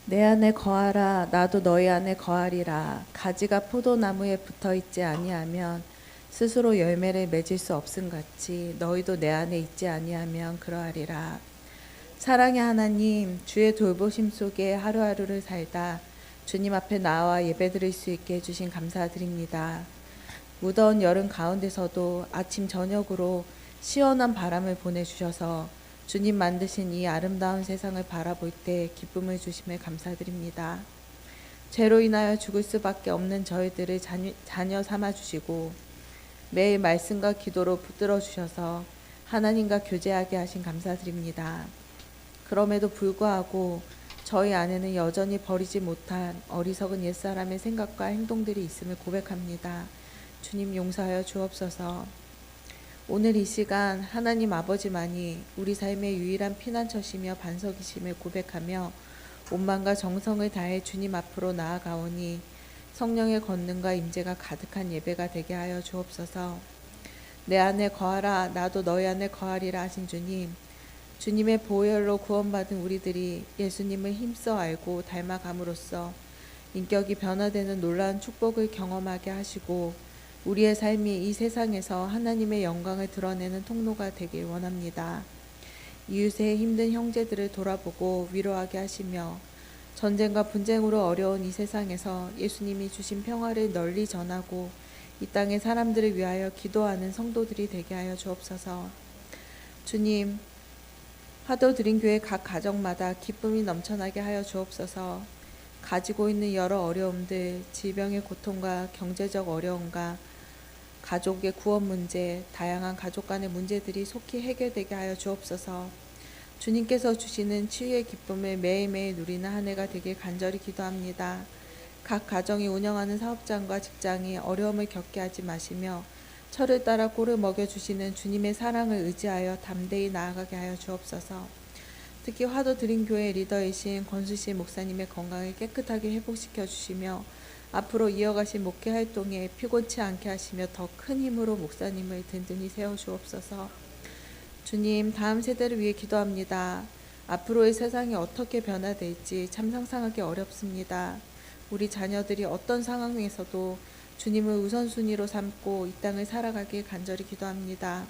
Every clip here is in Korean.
내 안에 거하라. 나도 너희 안에 거하리라. 가지가 포도나무에 붙어 있지 아니하면 스스로 열매를 맺을 수 없음같이 너희도 내 안에 있지 아니하면 그러하리라. 사랑의 하나님, 주의 돌보심 속에 하루하루를 살다 주님 앞에 나와 예배드릴 수 있게 해주신 감사드립니다. 무더운 여름 가운데서도 아침 저녁으로 시원한 바람을 보내주셔서 주님 만드신 이 아름다운 세상을 바라볼 때 기쁨을 주심에 감사드립니다. 죄로 인하여 죽을 수밖에 없는 저희들을 자녀 삼아주시고 매일 말씀과 기도로 붙들어 주셔서 하나님과 교제하게 하신 감사드립니다. 그럼에도 불구하고 저희 안에는 여전히 버리지 못한 어리석은 옛사람의 생각과 행동들이 있음을 고백합니다. 주님 용서하여 주옵소서. 오늘 이 시간 하나님 아버지만이 우리 삶의 유일한 피난처시며 반석이심을 고백하며 온만과 정성을 다해 주님 앞으로 나아가오니 성령의 권능과 임재가 가득한 예배가 되게 하여 주옵소서. 내 안에 거하라. 나도 너희 안에 거하리라 하신 주님, 주님의 보혈로 구원받은 우리들이 예수님을 힘써 알고 닮아감으로써 인격이 변화되는 놀라운 축복을 경험하게 하시고 우리의 삶이 이 세상에서 하나님의 영광을 드러내는 통로가 되길 원합니다. 이웃의 힘든 형제들을 돌아보고 위로하게 하시며 전쟁과 분쟁으로 어려운 이 세상에서 예수님이 주신 평화를 널리 전하고 이 땅의 사람들을 위하여 기도하는 성도들이 되게 하여 주옵소서. 주님, 화도드림교회 각 가정마다 기쁨이 넘쳐나게 하여 주옵소서. 가지고 있는 여러 어려움들, 질병의 고통과 경제적 어려움과 가족의 구원 문제, 다양한 가족 간의 문제들이 속히 해결되게 하여 주옵소서. 주님께서 주시는 치유의 기쁨을 매일매일 누리는 한 해가 되길 간절히 기도합니다. 각 가정이 운영하는 사업장과 직장이 어려움을 겪게 하지 마시며 철을 따라 꼴을 먹여주시는 주님의 사랑을 의지하여 담대히 나아가게 하여 주옵소서. 특히 화도드림교회 리더이신 권수실 목사님의 건강을 깨끗하게 회복시켜 주시며 앞으로 이어가신 목회 활동에 피곤치 않게 하시며 더 큰 힘으로 목사님을 든든히 세워주옵소서. 주님, 다음 세대를 위해 기도합니다. 앞으로의 세상이 어떻게 변화될지 참 상상하기 어렵습니다. 우리 자녀들이 어떤 상황에서도 주님을 우선순위로 삼고 이 땅을 살아가길 간절히 기도합니다.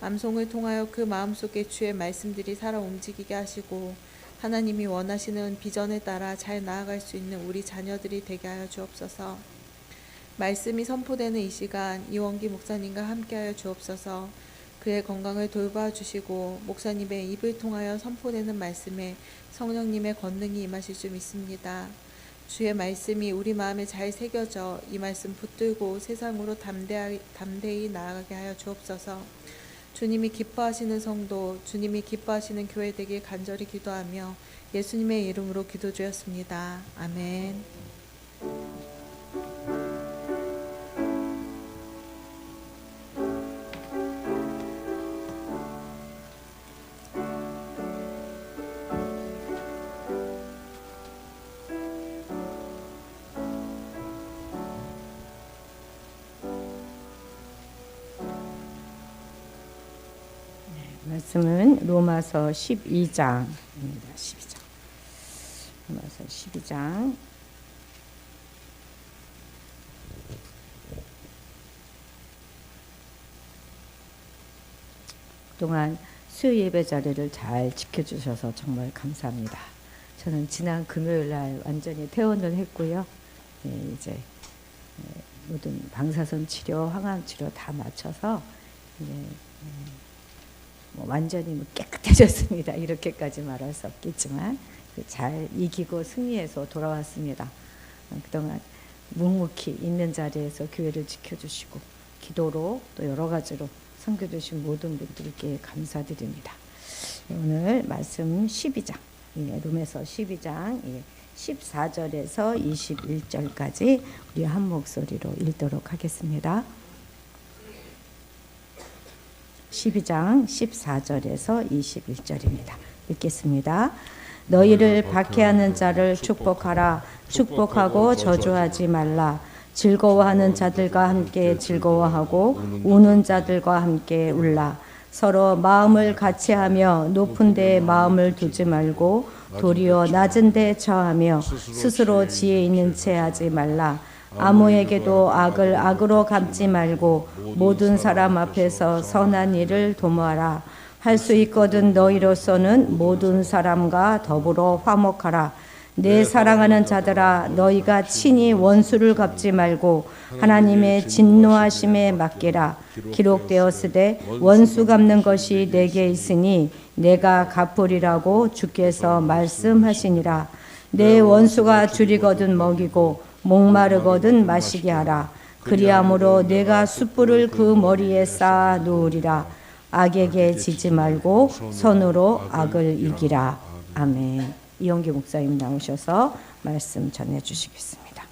암송을 통하여 그 마음속에 주의 말씀들이 살아 움직이게 하시고 하나님이 원하시는 비전에 따라 잘 나아갈 수 있는 우리 자녀들이 되게 하여 주옵소서. 말씀이 선포되는 이 시간 이원기 목사님과 함께하여 주옵소서. 그의 건강을 돌봐주시고 목사님의 입을 통하여 선포되는 말씀에 성령님의 권능이 임하실 줄 믿습니다. 주의 말씀이 우리 마음에 잘 새겨져 이 말씀 붙들고 세상으로 담대히 나아가게 하여 주옵소서. 주님이 기뻐하시는 성도, 주님이 기뻐하시는 교회 되길 간절히 기도하며 예수님의 이름으로 기도드렸습니다. 아멘. 말씀은 로마서 12장입니다. 12장. 로마서 12장. 그동안 수요 예배 자리를 잘 지켜주셔서 정말 감사합니다. 저는 지난 금요일 날 완전히 퇴원을 했고요. 이제 모든 방사선 치료, 항암 치료 다 마쳐서 이제 완전히 깨끗해졌습니다. 이렇게까지 말할 수 없겠지만 잘 이기고 승리해서 돌아왔습니다. 그동안 묵묵히 있는 자리에서 교회를 지켜주시고 기도로 또 여러 가지로 섬겨주신 모든 분들께 감사드립니다. 오늘 말씀 12장, 롬에서 12장 14절에서 21절까지 우리 한 목소리로 읽도록 하겠습니다. 12장 14절에서 21절입니다. 읽겠습니다. 너희를 박해하는 자를 축복하라. 축복하고 저주하지 말라. 즐거워하는 자들과 함께 즐거워하고 우는 자들과 함께 울라. 서로 마음을 같이 하며 높은 데에 마음을 두지 말고 도리어 낮은 데 처하며 스스로 지혜 있는 채 하지 말라. 아무에게도 악을 악으로 갚지 말고 모든 사람 앞에서 선한 일을 도모하라. 할 수 있거든 너희로서는 모든 사람과 더불어 화목하라. 내 사랑하는 자들아, 너희가 친히 원수를 갚지 말고 하나님의 진노하심에 맡기라. 기록되었으되 원수 갚는 것이 내게 있으니 내가 갚으리라고 주께서 말씀하시니라. 내 원수가 줄이거든 먹이고 목마르거든 마시게 하라. 그리함으로 내가 숯불을 그 머리에 쌓아 놓으리라. 악에게 지지 말고 선으로 악을 이기라. 아멘. 이영기 목사님 나오셔서 말씀 전해 주시겠습니다.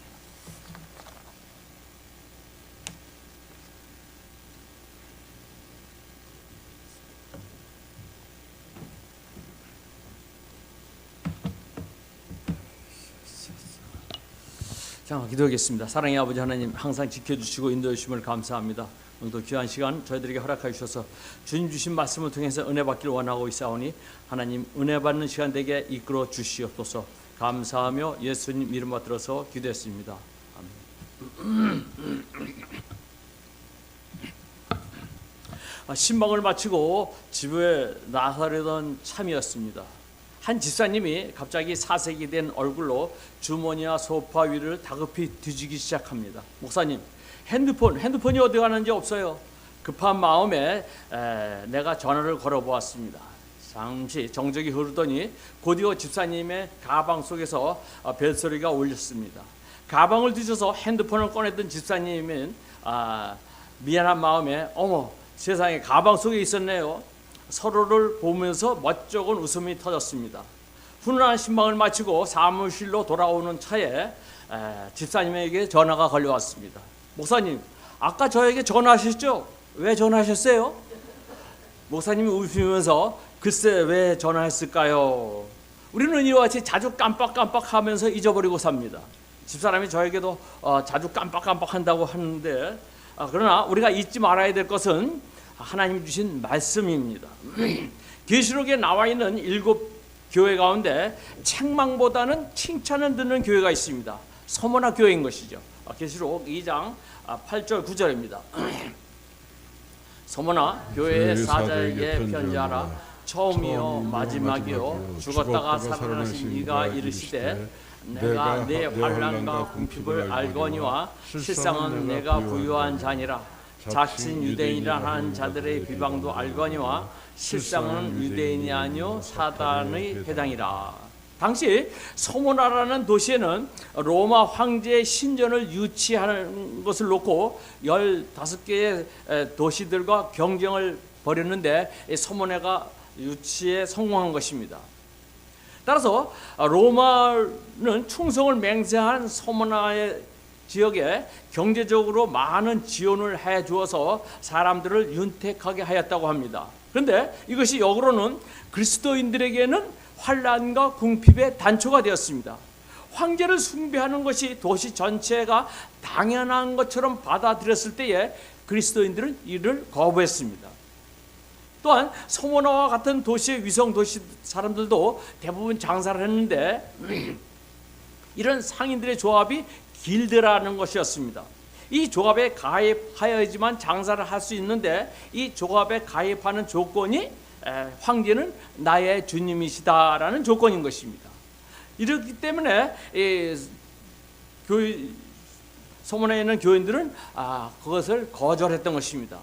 자, 기도하겠습니다. 사랑의 아버지 하나님, 항상 지켜주시고 인도해 주심을 감사합니다. 오늘도 귀한 시간 저희들에게 허락하여 주셔서 주님 주신 말씀을 통해서 은혜 받기를 원하고 있사오니 하나님 은혜 받는 시간 되게 이끌어 주시옵소서. 감사하며 예수님 이름 받들어서 기도했습니다. 아멘. 신방을 마치고 집에 나서려던 참이었습니다. 한 집사님이 갑자기 사색이 된 얼굴로 주머니와 소파 위를 다급히 뒤지기 시작합니다. 목사님, 핸드폰이 어디 가는지 없어요. 급한 마음에 내가 전화를 걸어보았습니다. 잠시 정적이 흐르더니 곧이어 집사님의 가방 속에서 벨소리가 울렸습니다. 가방을 뒤져서 핸드폰을 꺼냈던 집사님은 미안한 마음에 어머, 세상에 가방 속에 있었네요. 서로를 보면서 멋쩍은 웃음이 터졌습니다. 훈훈한 신방을 마치고 사무실로 돌아오는 차에 집사님에게 전화가 걸려왔습니다. 목사님, 아까 저에게 전화하셨죠? 왜 전화하셨어요? 목사님이 웃으면서 글쎄 왜 전화했을까요? 우리는 이와 같이 자주 깜빡깜빡하면서 잊어버리고 삽니다. 집사람이 저에게도 자주 깜빡깜빡한다고 하는데 그러나 우리가 잊지 말아야 될 것은 하나님 주신 말씀입니다. 계시록에 나와 있는 7 교회 가운데 책망보다는 칭찬을 듣는 교회가 있습니다. 서머나 교회인 것이죠. 계시록 2장 8절 9절입니다. 서머나 교회의 사자에게 편지하라. 처음이요 마지막이요 죽었다가 살아나신 이가 이르시되 내가 내 환난과 궁핍을 알거니와 실상은 내가 부유한 자니라. 자신 유대인이라 하는 자들의 비방도 알거니와 실상은 유대인이 아니요 사단의 회당이라. 당시 소모나라는 도시에는 로마 황제의 신전을 유치하는 것을 놓고 15개의 도시들과 경쟁을 벌였는데 소모나가 유치에 성공한 것입니다. 따라서 로마는 충성을 맹세한 소모나의 지역에 경제적으로 많은 지원을 해 주어서 사람들을 윤택하게 하였다고 합니다. 그런데 이것이 역으로는 그리스도인들에게는 환난과 궁핍의 단초가 되었습니다. 황제를 숭배하는 것이 도시 전체가 당연한 것처럼 받아들였을 때에 그리스도인들은 이를 거부했습니다. 또한 소모나와 같은 도시의 위성 도시 사람들도 대부분 장사를 했는데 이런 상인들의 조합이 길드라는 것이었습니다. 이 조합에 가입하여야지만 장사를 할 수 있는데 이 조합에 가입하는 조건이 황제는 나의 주님이시다라는 조건인 것입니다. 이렇기 때문에 소문에 있는 교인들은 그것을 거절했던 것입니다.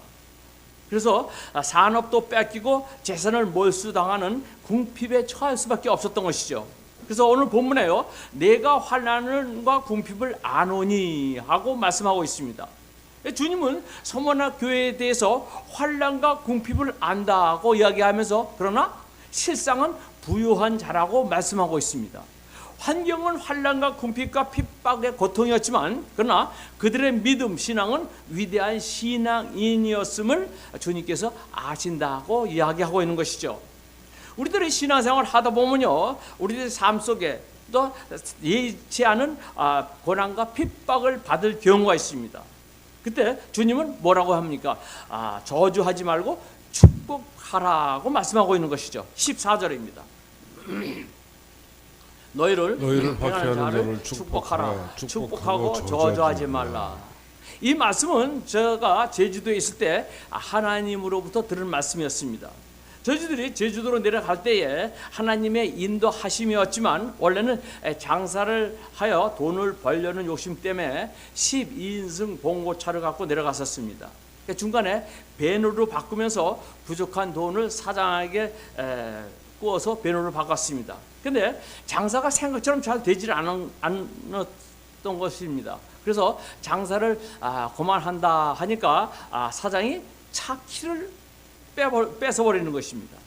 그래서 산업도 뺏기고 재산을 몰수당하는 궁핍에 처할 수밖에 없었던 것이죠. 그래서 오늘 본문에요, 내가 환난과 궁핍을 아노니 하고 말씀하고 있습니다. 주님은 소모나 교회에 대해서 환난과 궁핍을 안다고 이야기하면서 그러나 실상은 부유한 자라고 말씀하고 있습니다. 환경은 환난과 궁핍과 핍박의 고통이었지만 그러나 그들의 믿음, 신앙은 위대한 신앙인이었음을 주님께서 아신다고 이야기하고 있는 것이죠. 우리들의 신앙생활 하다 보면요, 우리들의 삶 속에 또 예의치 않은 고난과 핍박을 받을 경우가 있습니다. 그때 주님은 뭐라고 합니까? 저주하지 말고 축복하라고 말씀하고 있는 것이죠. 14절입니다. 너희를 박해하는 자를 자를 축복하라. 축복하고 축복하고 저주하지 저주하지 말라. 이 말씀은 제가 제주도에 있을 때 하나님으로부터 들은 말씀이었습니다. 저희들이 제주도로 내려갈 때에 하나님의 인도하심이었지만 원래는 장사를 하여 돈을 벌려는 욕심 때문에 12인승 봉고차를 갖고 내려갔었습니다. 중간에 배노로 바꾸면서 부족한 돈을 사장에게 구워서 배노로 바꿨습니다. 근데 장사가 생각처럼 잘 되질 않았던 것입니다. 그래서 장사를 그만한다 하니까 사장이 차 키를 뺏어버리는 것입니다.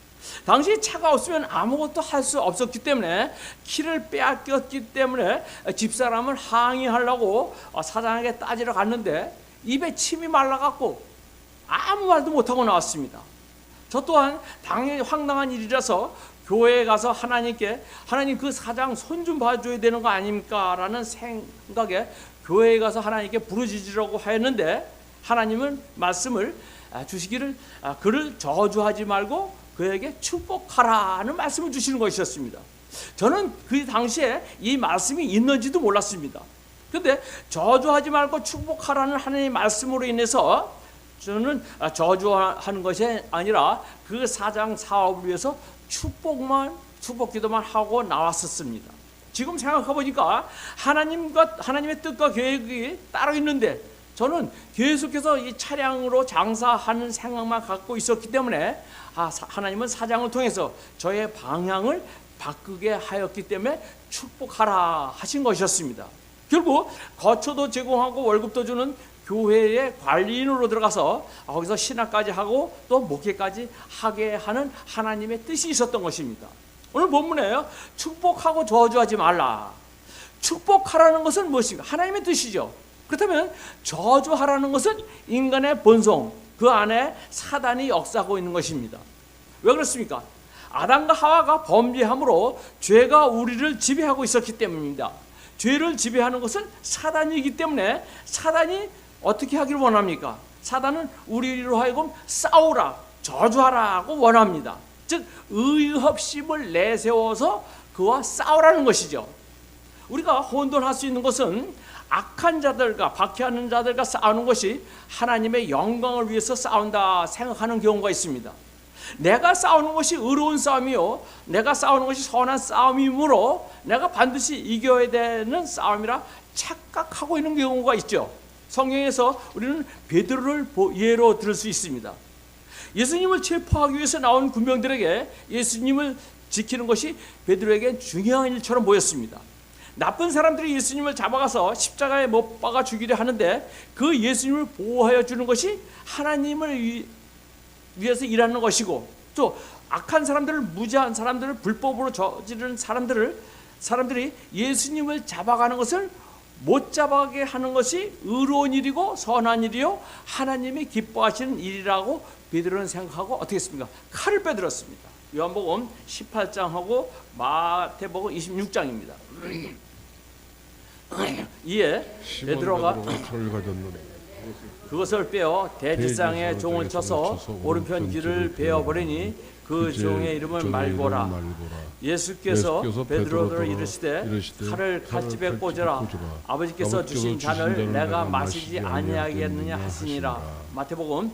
당시 차가 없으면 아무것도 할 수 없었기 때문에 키를 빼앗겼기 때문에 집사람을 항의하려고 사장에게 따지러 갔는데 입에 침이 말라갖고 아무 말도 못하고 나왔습니다. 저 또한 당연히 황당한 일이라서 교회에 가서 하나님께 하나님 그 사장 손 좀 봐줘야 되는 거 아닙니까? 라는 생각에 교회에 가서 하나님께 부르짖으려고 하였는데 하나님은 말씀을 주시기를 그를 저주하지 말고 그에게 축복하라는 말씀을 주시는 것이었습니다. 저는 그 당시에 이 말씀이 있는지도 몰랐습니다. 그런데 저주하지 말고 축복하라는 하나님의 말씀으로 인해서 저는 저주하는 것이 아니라 그 사장 사업을 위해서 축복 기도만 하고 나왔었습니다. 지금 생각해 보니까 하나님의 뜻과 계획이 따로 있는데 저는 계속해서 이 차량으로 장사하는 생각만 갖고 있었기 때문에 하나님은 사장을 통해서 저의 방향을 바꾸게 하였기 때문에 축복하라 하신 것이었습니다. 결국 거처도 제공하고 월급도 주는 교회의 관리인으로 들어가서 거기서 신학까지 하고 또 목회까지 하게 하는 하나님의 뜻이 있었던 것입니다. 오늘 본문에요. 축복하고 저주하지 말라. 축복하라는 것은 무엇인가? 하나님의 뜻이죠. 그렇다면 저주하라는 것은 인간의 본성, 그 안에 사단이 역사하고 있는 것입니다. 왜 그렇습니까? 아담과 하와가 범죄함으로 죄가 우리를 지배하고 있었기 때문입니다. 죄를 지배하는 것은 사단이기 때문에 사단이 어떻게 하기를 원합니까? 사단은 우리로 하여금 싸우라, 저주하라고 원합니다. 즉 의협심을 내세워서 그와 싸우라는 것이죠. 우리가 혼돈할 수 있는 것은 악한 자들과 박해하는 자들과 싸우는 것이 하나님의 영광을 위해서 싸운다 생각하는 경우가 있습니다. 내가 싸우는 것이 의로운 싸움이요, 내가 싸우는 것이 선한 싸움이므로 내가 반드시 이겨야 되는 싸움이라 착각하고 있는 경우가 있죠. 성경에서 우리는 베드로를 예로 들을 수 있습니다. 예수님을 체포하기 위해서 나온 군병들에게 예수님을 지키는 것이 베드로에게 중요한 일처럼 보였습니다. 나쁜 사람들이 예수님을 잡아가서 십자가에 못 박아 죽이려 하는데 그 예수님을 보호하여 주는 것이 하나님을 위해서 일하는 것이고, 또 악한 사람들을, 무지한 사람들을, 불법으로 저지르는 사람들이 예수님을 잡아가는 것을 못 잡아가게 하는 것이 의로운 일이고 선한 일이요 하나님이 기뻐하시는 일이라고 베드로는 생각하고 어떻게 했습니까? 칼을 빼들었습니다. 요한복음 18장하고 마태복음 26장입니다. 이에 베드로가 그것을 빼어 대제사장의 종을 쳐서 오른편 귀를 베어버리니 그 종의 이름은 말고라. 예수께서 베드로를 이르시되 칼을 칼집에 꽂으라. 아버지께서 주신 잔을 내가 마시지 아니하겠느냐 하시니라. 마태복음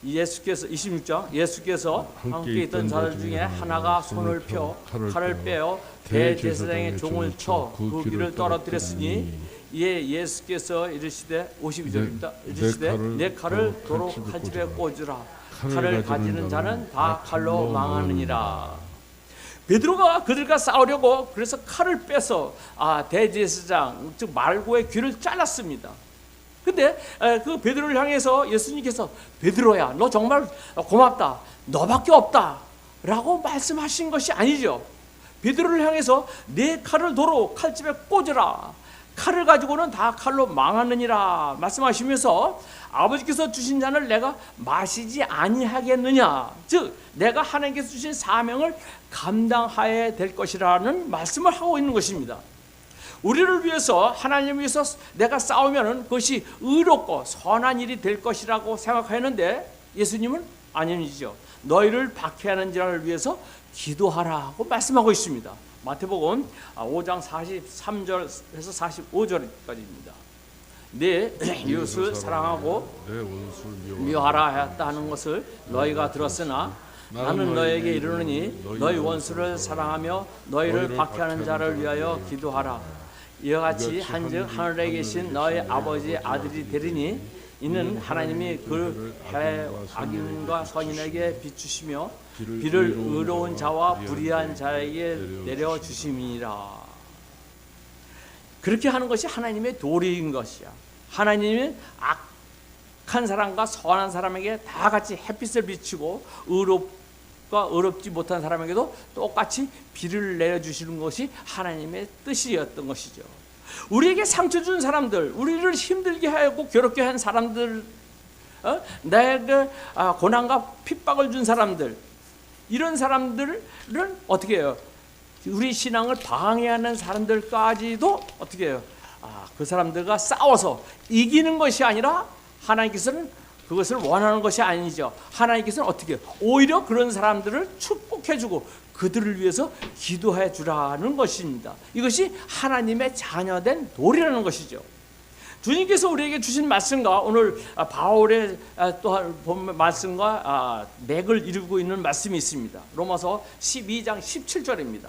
예수께서 26장 예수께서 함께 있던 자들 중에 하나가 손을 펴 칼을 빼어 대제사장의 종을 쳐 그 귀를 떨어뜨렸으니 이에 예수께서 이르시되 52절입니다. 이르시되 내 칼을 도로 칼집에 꽂으라. 칼을 가지는 자는 다 칼로 망하느니라. 베드로가 그들과 싸우려고 그래서 칼을 빼서 대제사장 즉 말고의 귀를 잘랐습니다. 근데 그 베드로를 향해서 예수님께서 베드로야 너 정말 고맙다, 너밖에 없다 라고 말씀하신 것이 아니죠. 베드로를 향해서 내 칼을 도로 칼집에 꽂으라. 칼을 가지고는 다 칼로 망하느니라 말씀하시면서 아버지께서 주신 잔을 내가 마시지 아니하겠느냐, 즉 내가 하나님께서 주신 사명을 감당하여야 될 것이라는 말씀을 하고 있는 것입니다. 우리를 위해서 하나님을 위해서 내가 싸우면 그것이 의롭고 선한 일이 될 것이라고 생각하였는데 예수님은 아니죠. 너희를 박해하는 자를 위해서 기도하라고 말씀하고 있습니다. 마태복음 5장 43절에서 45절까지입니다. 내 이웃을 사랑하고 내 원수를 미워하라 하였다 하는 것을 너희가 들었으나 나는 너에게 이르노니 너희 원수를 사랑하며 너희를 박해하는 자를 위하여 기도하라. 이와 같이 한즉 하늘에 계신 너희 아버지의 아들이 되리니 이는 하나님이 그 해 악인과 선인에게 비추시며 비를 의로운 자와 불의한 자에게 내려 주심이니라. 그렇게 하는 것이 하나님의 도리인 것이야. 하나님은 악한 사람과 선한 사람에게 다 같이 햇빛을 비추고 의롭과 의롭지 못한 사람에게도 똑같이 비를 내려주시는 것이 하나님의 뜻이었던 것이죠. 우리에게 상처 준 사람들, 우리를 힘들게 하고 괴롭게 한 사람들, 내게 고난과 핍박을 준 사람들, 이런 사람들은 어떻게 해요? 우리 신앙을 방해하는 사람들까지도 어떻게 해요? 그 사람들과 싸워서 이기는 것이 아니라 하나님께서는 그것을 원하는 것이 아니죠. 하나님께서는 어떻게 해요? 오히려 그런 사람들을 축복해주고 그들을 위해서 기도해 주라는 것입니다. 이것이 하나님의 자녀된 도리라는 것이죠. 주님께서 우리에게 주신 말씀과 오늘 바울의 또한 본 말씀과 맥을 이루고 있는 말씀이 있습니다. 로마서 12장 17절입니다.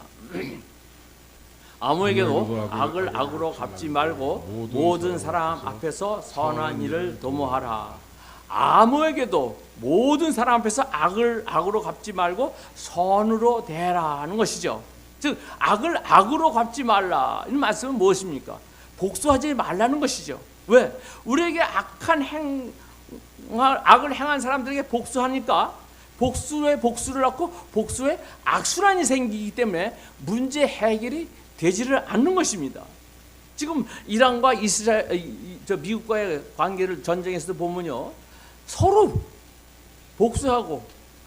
아무에게도 악을 악으로 갚지 말고 모든 사람 앞에서 선한 일을 도모하라. 아무에게도 모든 사람 앞에서 악을 악으로 갚지 말고 선으로 대하라는 것이죠. 즉 악을 악으로 갚지 말라. 이 말씀은 무엇입니까? 복수하지 말라는 것이죠. 왜? 우리에게 악을 행한 사람들에게 복수하니까 복수에 복수를 낳고 복수에 악순환이 생기기 때문에 문제 해결이 되지를 않는 것입니다. 지금 이란과 미국과의 관계를 전쟁에서도 보면요, 서로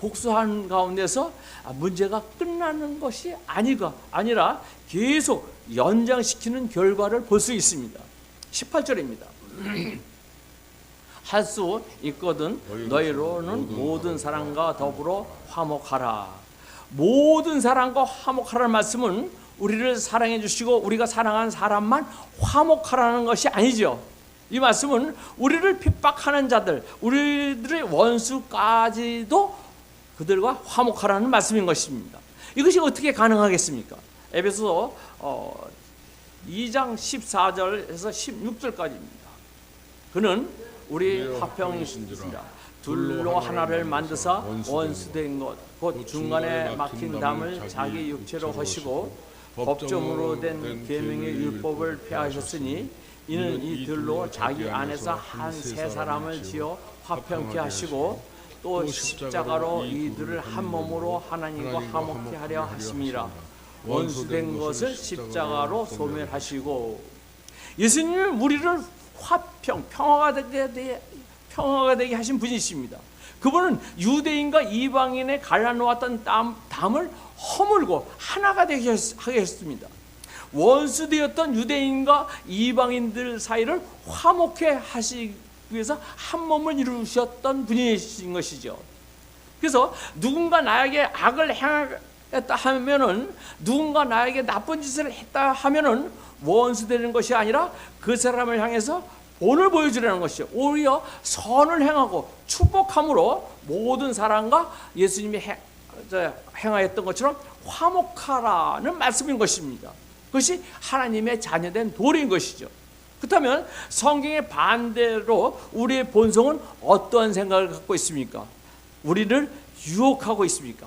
복수한 가운데서 문제가 끝나는 것이 아니라 계속 연장시키는 결과를 볼 수 있습니다. 18절입니다. 할 수 있거든 너희로는 모든 사람과 더불어 화목하라. 모든 사람과 화목하라는 말씀은 우리를 사랑해 주시고 우리가 사랑하는 사람만 화목하라는 것이 아니죠. 이 말씀은 우리를 핍박하는 자들, 우리들의 원수까지도 그들과 화목하라는 말씀인 것입니다. 이것이 어떻게 가능하겠습니까? 에베소 2장 14절에서 16절까지입니다. 그는 우리 화평이시니라. 둘로 하나를 만드사 원수된 것 곧 중간에 막힌 담을 자기 육체로 하시고 법정으로 된 계명의 율법을 폐하셨으니 이는 이 들로 자기 안에서 한 세 사람을 지어 화평케 하시고 또 십자가로 이들을 한 몸으로 하나님과 화목케 하려 하심이라. 원수된 것을 십자가로 소멸하시고. 예수님은 우리를 평화가 되게 하신 분이십니다. 그분은 유대인과 이방인의 갈라놓았던 담을 허물고 하나가 되게 하셨습니다. 원수되었던 유대인과 이방인들 사이를 화목케 하시기 위해서 한 몸을 이루셨던 분이신 것이죠. 그래서 누군가 나에게 악을 행했다 하면은, 누군가 나에게 나쁜 짓을 했다 하면은 원수되는 것이 아니라 그 사람을 향해서 본을 보여주려는 것이죠. 오히려 선을 행하고 축복함으로 모든 사람과 예수님이 행하였던 것처럼 화목하라는 말씀인 것입니다. 그것이 하나님의 자녀된 도리인 것이죠. 그렇다면 성경의 반대로 우리의 본성은 어떠한 생각을 갖고 있습니까? 우리를 유혹하고 있습니까?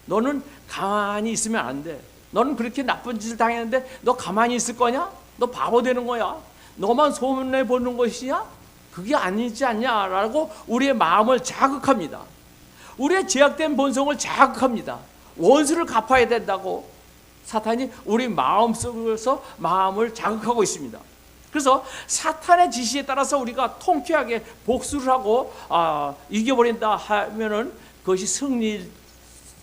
너는 가만히 있으면 안 돼. 너는 그렇게 나쁜 짓을 당했는데 너 가만히 있을 거냐? 너 바보 되는 거야. 너만 소문내 보는 것이냐? 그게 아니지 않냐라고 우리의 마음을 자극합니다. 우리의 제약된 본성을 자극합니다. 원수를 갚아야 된다고 사탄이 우리 마음속에서 마음을 자극하고 있습니다. 그래서 사탄의 지시에 따라서 우리가 통쾌하게 복수를 하고 이겨버린다 하면은 그것이 승리일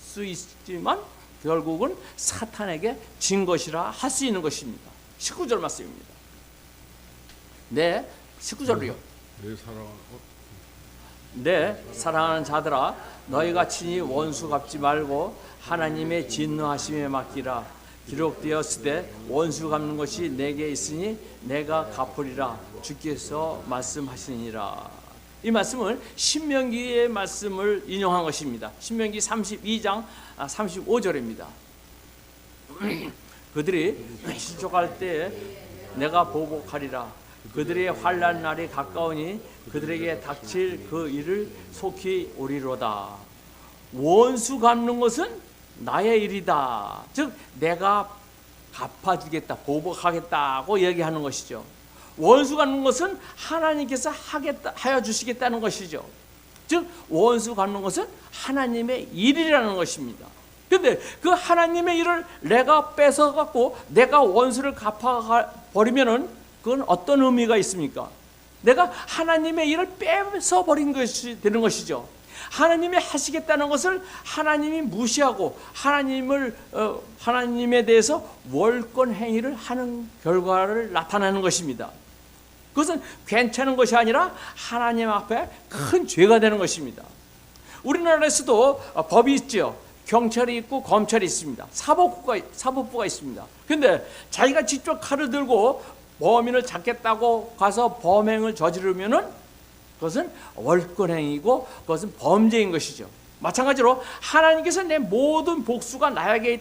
수 있지만 결국은 사탄에게 진 것이라 할 수 있는 것입니다. 19절 말씀입니다. 네, 19절이요. 내 사랑하는 자들아, 너희가 친히 원수 갚지 말고 하나님의 진노하심에 맡기라. 기록되었을 때 원수 갚는 것이 내게 있으니 내가 갚으리라 주께서 말씀하시니라. 이 말씀은 신명기의 말씀을 인용한 것입니다. 신명기 32장 35절입니다. 그들이 실족할 때 내가 보복하리라. 그들의 환난 날이 가까우니 그들에게 닥칠 그 일을 속히 오리로다. 원수 갚는 것은 나의 일이다. 즉 내가 갚아주겠다, 보복하겠다고 얘기하는 것이죠. 원수 갚는 것은 하나님께서 하여 주시겠다는 것이죠. 즉 원수 갚는 것은 하나님의 일이라는 것입니다. 그런데 그 하나님의 일을 내가 뺏어갖고 내가 원수를 갚아버리면은 그건 어떤 의미가 있습니까? 내가 하나님의 일을 뺏어버린 것이 되는 것이죠. 하나님이 하시겠다는 것을 하나님이 무시하고 하나님에 대해서 월권 행위를 하는 결과를 나타내는 것입니다. 그것은 괜찮은 것이 아니라 하나님 앞에 큰 죄가 되는 것입니다. 우리나라에서도 법이 있죠. 경찰이 있고 검찰이 있습니다. 사법부가 있습니다. 그런데 자기가 직접 칼을 들고 범인을 잡겠다고 가서 범행을 저지르면은 그것은 월권행위고 그것은 범죄인 것이죠. 마찬가지로 하나님께서 내 모든 복수가 나에게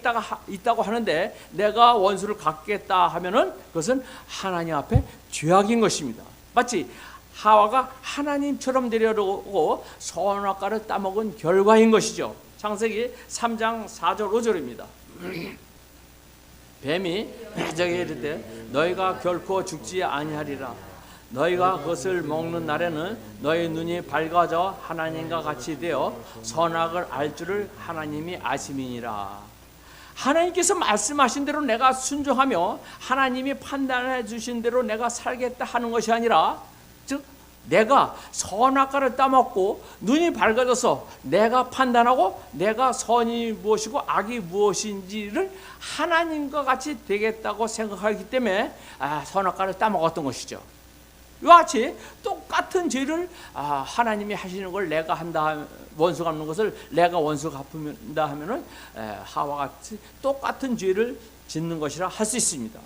있다고 하는데 내가 원수를 갚겠다 하면은 그것은 하나님 앞에 죄악인 것입니다. 마치 하와가 하나님처럼 되려고 선악과를 따먹은 결과인 것이죠. 창세기 3장 4절 5절입니다. 뱀이 저에게 이르되 너희가 결코 죽지 아니하리라. 너희가 그것을 먹는 날에는 너희 눈이 밝아져 하나님과 같이 되어 선악을 알 줄을 하나님이 아심이니라. 하나님께서 말씀하신 대로 내가 순종하며 하나님이 판단해 주신 대로 내가 살겠다 하는 것이 아니라, 즉 내가 선악과를 따먹고 눈이 밝아져서 내가 판단하고 내가 선이 무엇이고 악이 무엇인지를 하나님과 같이 되겠다고 생각하기 때문에 선악과를 따먹었던 것이죠. 이와 같이 똑같은 죄를 하나님이 하시는 걸 내가 한다, 원수 갚는 것을 내가 원수 갚는다 하면은 하와 같이 똑같은 죄를 짓는 것이라 할 수 있습니다.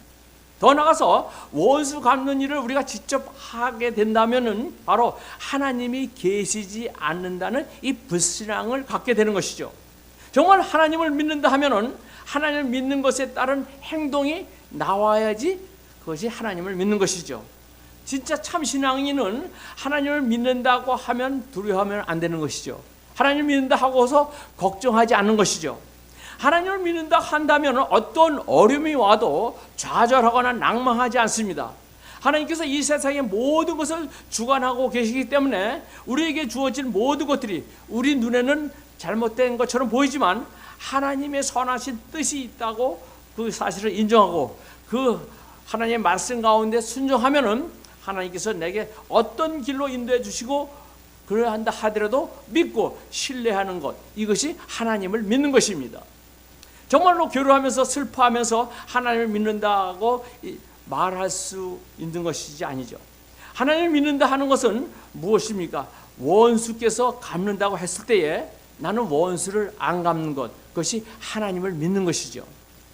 더 나아가서 원수 갚는 일을 우리가 직접 하게 된다면은 바로 하나님이 계시지 않는다는 이 불신앙을 갖게 되는 것이죠. 정말 하나님을 믿는다 하면은 하나님을 믿는 것에 따른 행동이 나와야지 그것이 하나님을 믿는 것이죠. 진짜 참 신앙인은 하나님을 믿는다고 하면 두려워하면 안 되는 것이죠. 하나님을 믿는다 하고서 걱정하지 않는 것이죠. 하나님을 믿는다 한다면 어떤 어려움이 와도 좌절하거나 낭망하지 않습니다. 하나님께서 이 세상의 모든 것을 주관하고 계시기 때문에 우리에게 주어진 모든 것들이 우리 눈에는 잘못된 것처럼 보이지만 하나님의 선하신 뜻이 있다고 그 사실을 인정하고 그 하나님의 말씀 가운데 순종하면은 하나님께서 내게 어떤 길로 인도해 주시고 그러한다 하더라도 믿고 신뢰하는 것, 이것이 하나님을 믿는 것입니다. 정말로 교류하면서 슬퍼하면서 하나님을 믿는다고 말할 수 있는 것이지 아니죠. 하나님을 믿는다 하는 것은 무엇입니까? 원수께서 갚는다고 했을 때에 나는 원수를 안 갚는 것, 그것이 하나님을 믿는 것이죠.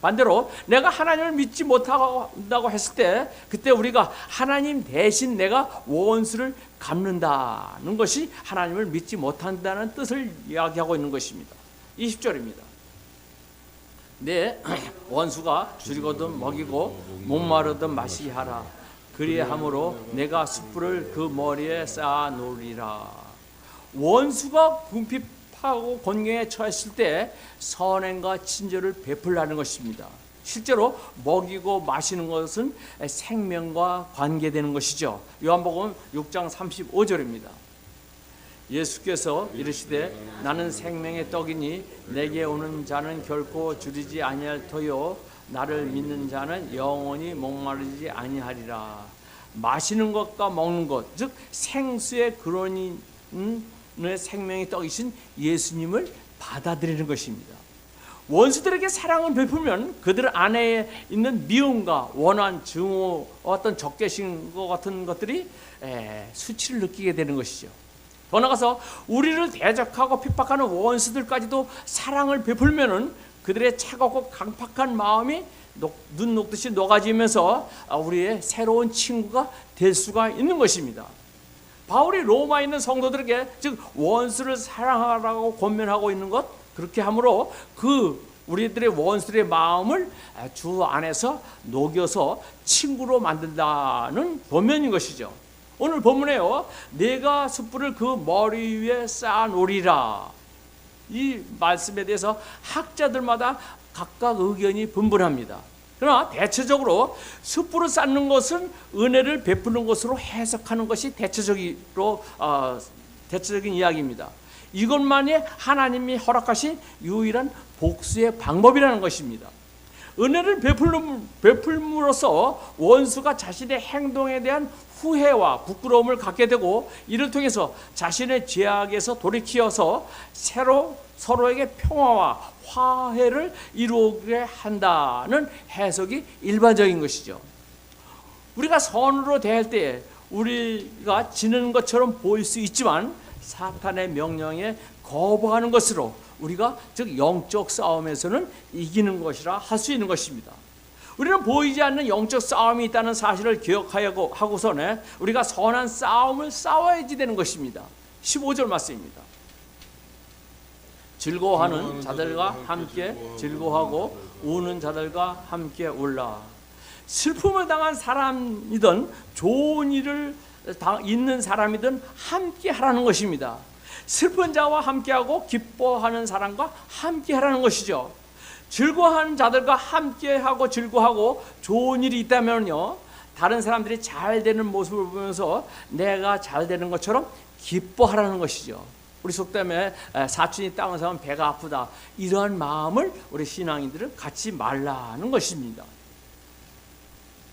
반대로 내가 하나님을 믿지 못한다고 했을 때 그때 우리가 하나님 대신 내가 원수를 갚는다는 것이 하나님을 믿지 못한다는 뜻을 이야기하고 있는 것입니다. 20절입니다. 내 원수가 줄이거든 먹이고 목마르든 마시게 하라. 그리함으로 내가 숯불을 그 머리에 쌓아 놓으리라. 원수가 궁핍하고 곤경에 처했을 때 선행과 친절을 베풀라는 것입니다. 실제로 먹이고 마시는 것은 생명과 관계되는 것이죠. 요한복음 6장 35절입니다. 예수께서 이르시되 나는 생명의 떡이니 내게 오는 자는 결코 줄이지 아니할 터요 나를 믿는 자는 영원히 목마르지 아니하리라. 마시는 것과 먹는 것, 즉 생수의 근원인 생명의 떡이신 예수님을 받아들이는 것입니다. 원수들에게 사랑을 베풀면 그들 안에 있는 미움과 원한, 증오, 어떤 적개심 같은 것들이 수치를 느끼게 되는 것이죠. 더 나아가서 우리를 대적하고 핍박하는 원수들까지도 사랑을 베풀면은 그들의 차갑고 강팍한 마음이 눈 녹듯이 녹아지면서 우리의 새로운 친구가 될 수가 있는 것입니다. 바울이 로마에 있는 성도들에게 즉 원수를 사랑하라고 권면하고 있는 것, 그렇게 함으로 우리들의 원수들의 마음을 주 안에서 녹여서 친구로 만든다는 본면인 것이죠. 오늘 본문에요, 내가 숯불을 그 머리 위에 쌓아놓으리라, 이 말씀에 대해서 학자들마다 각각 의견이 분분합니다. 그러나 대체적으로 숯불을 쌓는 것은 은혜를 베푸는 것으로 해석하는 것이 대체적인 이야기입니다. 이것만이 하나님이 허락하신 유일한 복수의 방법이라는 것입니다. 은혜를 베풀므로써 원수가 자신의 행동에 대한 후회와 부끄러움을 갖게 되고, 이를 통해서 자신의 죄악에서 돌이키어서 서로에게 평화와 화해를 이루게 한다는 해석이 일반적인 것이죠. 우리가 선으로 대할 때 우리가 지는 것처럼 보일 수 있지만 사탄의 명령에 거부하는 것으로 우리가 즉 영적 싸움에서는 이기는 것이라 할 수 있는 것입니다. 우리는 보이지 않는 영적 싸움이 있다는 사실을 기억하고서는 우리가 선한 싸움을 싸워야지 되는 것입니다. 15절 말씀입니다. 즐거워하는 자들과 함께 즐거워하고 우는 자들과 함께 울라. 슬픔을 당한 사람이든 좋은 일을 있는 사람이든 함께 하라는 것입니다. 슬픈 자와 함께하고 기뻐하는 사람과 함께하라는 것이죠. 즐거워하는 자들과 함께하고 즐거워하고 좋은 일이 있다면요, 다른 사람들이 잘 되는 모습을 보면서 내가 잘 되는 것처럼 기뻐하라는 것이죠. 우리 속담에 사촌이 땅을 사면 배가 아프다, 이러한 마음을 우리 신앙인들은 갖지 말라는 것입니다.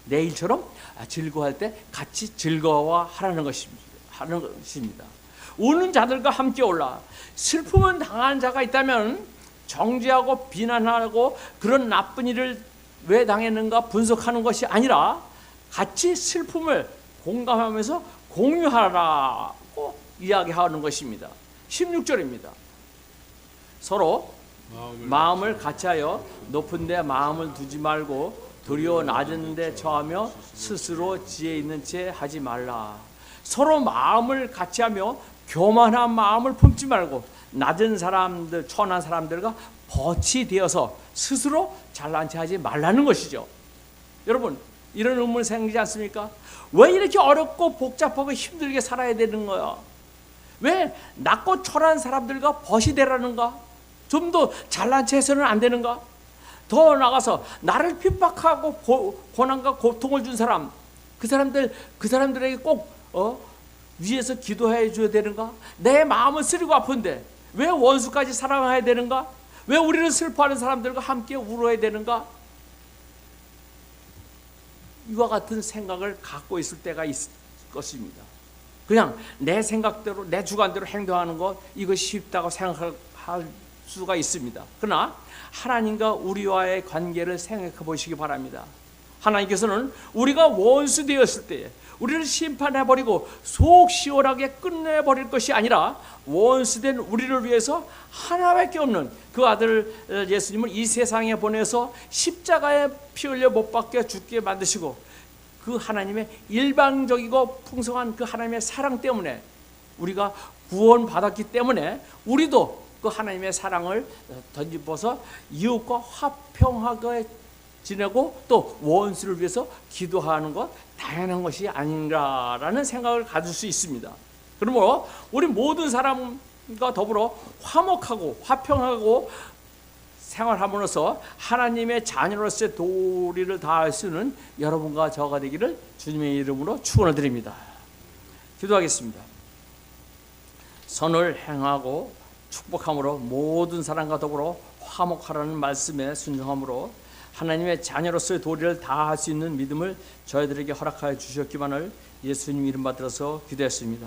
내일처럼 즐거워할 때 같이 즐거워하라는 것입니다. 우는 자들과 함께 올라. 슬픔을 당한 자가 있다면 정죄하고 비난하고 그런 나쁜 일을 왜 당했는가 분석하는 것이 아니라 같이 슬픔을 공감하면서 공유하라고 이야기하는 것입니다. 16절입니다. 서로 마음을 같이하여 높은 데 마음을 두지 말고 도리어 낮은 데 처하며 스스로 지혜 있는 채 하지 말라. 서로 마음을 같이하며 교만한 마음을 품지 말고 낮은 사람들, 천한 사람들과 벗이 되어서 스스로 잘난 체 하지 말라는 것이죠. 여러분, 이런 의문 생기지 않습니까? 왜 이렇게 어렵고 복잡하고 힘들게 살아야 되는 거야? 왜 낮고 천한 사람들과 벗이 되라는가? 좀 더 잘난 체 해서는 안 되는가? 더 나가서 나를 핍박하고 고난과 고통을 준 사람, 그 사람들에게 꼭 위에서 기도해 줘야 되는가? 내 마음은 쓰리고 아픈데 왜 원수까지 사랑해야 되는가? 왜 우리는 슬퍼하는 사람들과 함께 울어야 되는가? 이와 같은 생각을 갖고 있을 때가 있을 것입니다. 그냥 내 생각대로 내 주관대로 행동하는 것, 이거 쉽다고 생각할 수가 있습니다. 그러나 하나님과 우리와의 관계를 생각해 보시기 바랍니다. 하나님께서는 우리가 원수 되었을 때 우리를 심판해버리고 속 시원하게 끝내버릴 것이 아니라 원수된 우리를 위해서 하나밖에 없는 그 아들 예수님을 이 세상에 보내서 십자가에 피 흘려 못 박혀 죽게 만드시고, 그 하나님의 일방적이고 풍성한 그 하나님의 사랑 때문에 우리가 구원받았기 때문에 우리도 그 하나님의 사랑을 던집어서 이웃과 화평하게 지내고 또 원수를 위해서 기도하는 것 당연한 것이 아닌가라는 생각을 가질 수 있습니다. 그러므로 우리 모든 사람과 더불어 화목하고 화평하고 생활함으로써 하나님의 자녀로서의 도리를 다할 수 있는 여러분과 저가 되기를 주님의 이름으로 축원을 드립니다. 기도하겠습니다. 선을 행하고 축복함으로 모든 사람과 더불어 화목하라는 말씀에 순종함으로 하나님의 자녀로서의 도리를 다할 수 있는 믿음을 저희들에게 허락하여 주셨기만을 예수님 이름 받들어서 기도했습니다.